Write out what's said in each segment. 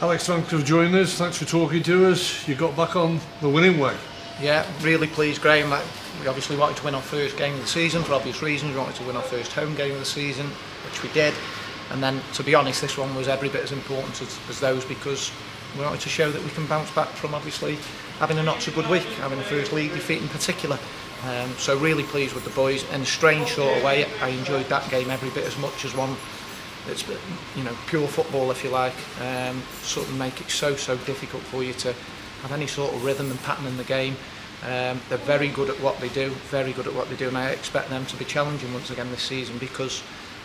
Alex, thanks for joining us. Thanks for talking to us. You got back on the winning way. Yeah, really pleased, Graham. We obviously wanted to win our first game of the season for obvious reasons. We wanted to win our first home game of the season, which we did. And then, to be honest, this one was every bit as important as those, because we wanted to show that we can bounce back from obviously having a not so good week, having the first league defeat in particular. So really pleased with the boys. In a strange sort of way, I enjoyed that game every bit as much as one. It's, pure football, if you like. Sort of make it so difficult for you to have any sort of rhythm and pattern in the game. They're very good at what they do, and I expect them to be challenging once again this season, because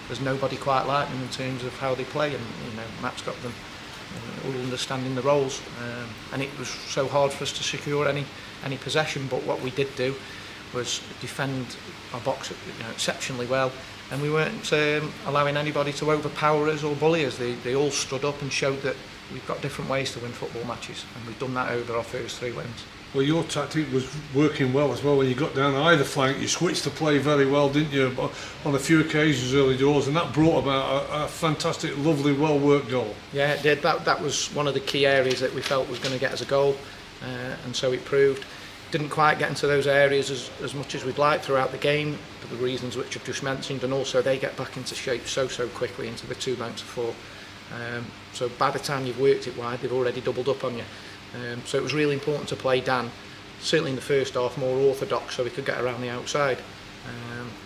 there's nobody quite like them in terms of how they play, and Matt's got them all understanding the roles, and it was so hard for us to secure any possession, but what we did do was defend our box exceptionally well. And we weren't allowing anybody to overpower us or bully us. They all stood up and showed that we've got different ways to win football matches, and we've done that over our first 3 wins. Well, your tactic was working well as well. When you got down either flank, you switched the play very well, didn't you, on a few occasions early doors, and that brought about a fantastic, lovely, well-worked goal. Yeah, it did. That was one of the key areas that we felt was going to get us a goal, and so it proved. Didn't quite get into those areas as much as we'd like throughout the game, for the reasons which I've just mentioned, and also they get back into shape so quickly into the 2 mounts of 4. So by the time you've worked it wide, they've already doubled up on you. So it was really important to play Dan, certainly in the first half, more orthodox, so we could get around the outside.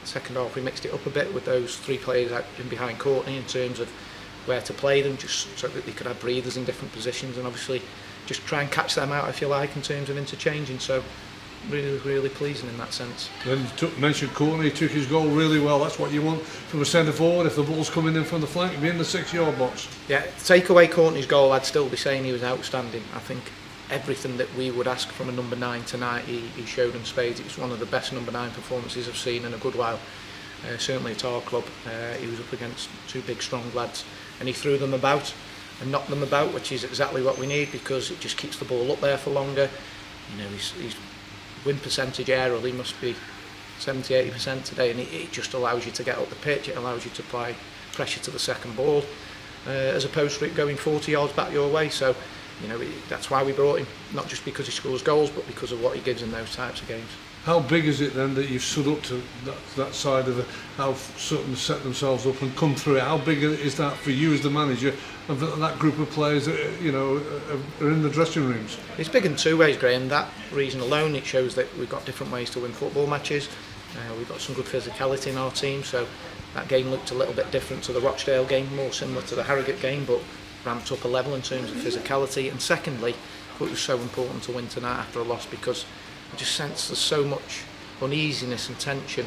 Second half we mixed it up a bit with those 3 players out in behind Courtney in terms of where to play them, just so that they could have breathers in different positions, and obviously just try and catch them out, if you like, in terms of interchanging. So really pleasing in that sense. Then you mentioned Courtney took his goal really well. That's what you want from a centre forward. If the ball's coming in from the flank, be in the 6-yard box. Yeah, take away Courtney's goal, I'd still be saying he was outstanding. I think everything that we would ask from a number 9 tonight, he showed in spades. It was one of the best number 9 performances I've seen in a good while. Certainly at our club. He was up against 2 big strong lads, and he threw them about and knocked them about, which is exactly what we need, because it just keeps the ball up there for longer. His win percentage aerial, he must be 70-80% today, and it just allows you to get up the pitch. It allows you to apply pressure to the second ball, as opposed to it going 40 yards back your way. So that's why we brought him, not just because he scores goals, but because of what he gives in those types of games. How big is it then that you've stood up to that side of how Sutton set themselves up and come through it? How big is that for you as the manager of that group of players that are in the dressing rooms? It's big in 2 ways, Graham. That reason alone, it shows that we've got different ways to win football matches. We've got some good physicality in our team, so that game looked a little bit different to the Rochdale game, more similar to the Harrogate game, but ramped up a level in terms of physicality. And secondly, it was so important to win tonight after a loss, because I just sense there's so much uneasiness and tension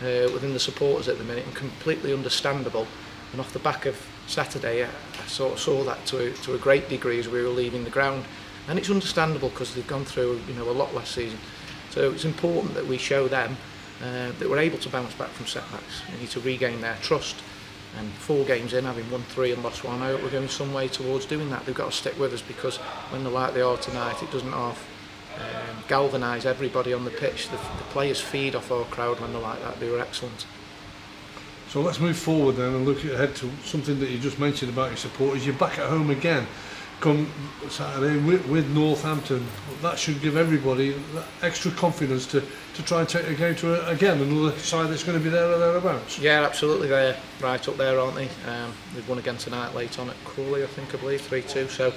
within the supporters at the minute, and completely understandable. And off the back of Saturday, I sort of saw that to a great degree as we were leaving the ground, and it's understandable because they've gone through a lot last season. So it's important that we show them that we're able to bounce back from setbacks. We need to regain their trust, and 4 games in, having won 3 and lost 1, I hope we're going some way towards doing that. They've got to stick with us, because when they're like they are tonight, it doesn't half galvanise everybody on the pitch. The players feed off our crowd when they're like that. They were excellent. So let's move forward then and look ahead to something that you just mentioned about your supporters. You're back at home again come Saturday with Northampton. That should give everybody that extra confidence to try and take the game to another side that's going to be there or thereabouts. Yeah, absolutely. They're right up there, aren't they? They've won again tonight late on at Crawley, I believe 3-2. So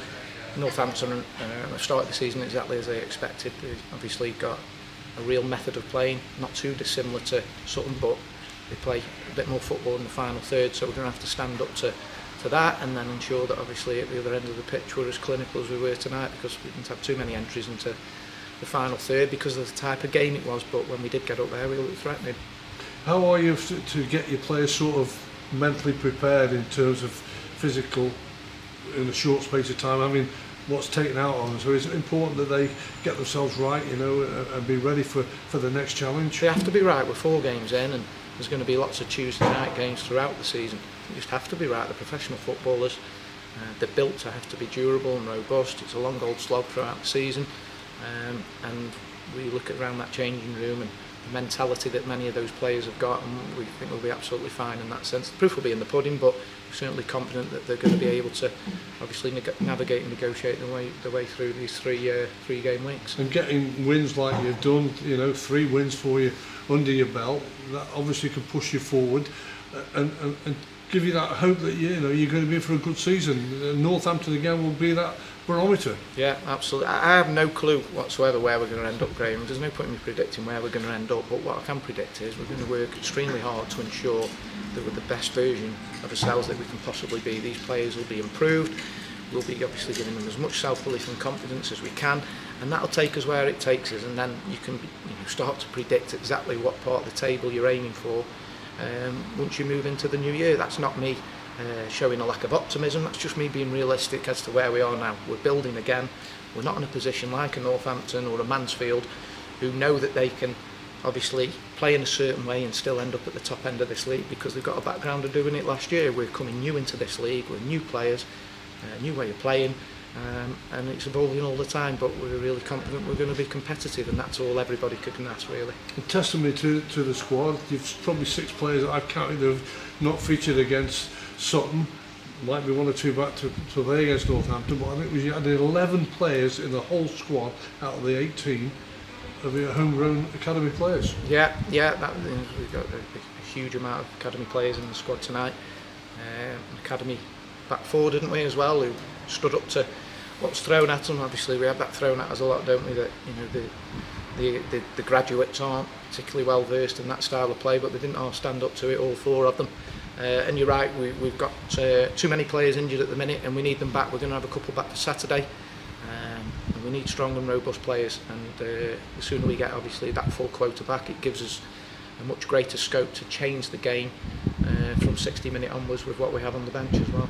Northampton started the season exactly as they expected. They've obviously got a real method of playing, not too dissimilar to Sutton, but they play a bit more football in the final third, so we're going to have to stand up to that, and then ensure that obviously at the other end of the pitch we're as clinical as we were tonight, because we didn't have too many entries into the final third because of the type of game it was, but when we did get up there we looked threatening. How are you to get your players sort of mentally prepared in terms of physical in a short space of time? I mean, what's taken out on them, so it's important that they get themselves right, and be ready for the next challenge. They have to be right. We're 4 games in, and there's going to be lots of Tuesday night games throughout the season. You just have to be right. They're professional footballers. They're built to have to be durable and robust. It's a long old slog throughout the season, and we look around that changing room, and mentality that many of those players have got, and we think we'll be absolutely fine in that sense. The proof will be in the pudding, but we're certainly confident that they're going to be able to obviously navigate and negotiate the way through these three game weeks. And getting wins like you've done, 3 wins for you under your belt, that obviously can push you forward and give you that hope that you're going to be in for a good season. Northampton again will be that barometer. Yeah, absolutely. I have no clue whatsoever where we're going to end up, Graham. There's no point in me predicting where we're going to end up, but what I can predict is we're going to work extremely hard to ensure that we're the best version of ourselves that we can possibly be. These players will be improved. We'll be obviously giving them as much self-belief and confidence as we can, and that'll take us where it takes us, and then you can start to predict exactly what part of the table you're aiming for once you move into the new year. That's not me showing a lack of optimism, that's just me being realistic as to where we are now. We're building again. We're not in a position like a Northampton or a Mansfield who know that they can obviously play in a certain way and still end up at the top end of this league because they've got a background of doing it last year. We're coming new into this league, we're new players, a new way of playing, and it's evolving all the time, but we're really confident we're going to be competitive, and that's all everybody can ask, really. In testimony to the squad, you've probably 6 players that I've counted that have not featured against Sutton, might be 1 or 2 back to play against Northampton, but I think you had 11 players in the whole squad out of the 18 of your homegrown academy players. Yeah, we've got a huge amount of academy players in the squad tonight. An academy back 4, didn't we, as well, who stood up to what was thrown at them. Obviously we have that thrown at us a lot, don't we, that the graduates aren't particularly well versed in that style of play, but they didn't all stand up to it, all 4 of them. And you're right, we've got too many players injured at the minute, and we need them back. We're going to have a couple back for Saturday, and we need strong and robust players, and the sooner we get obviously that full quota back, it gives us a much greater scope to change the game from 60-minute onwards with what we have on the bench as well.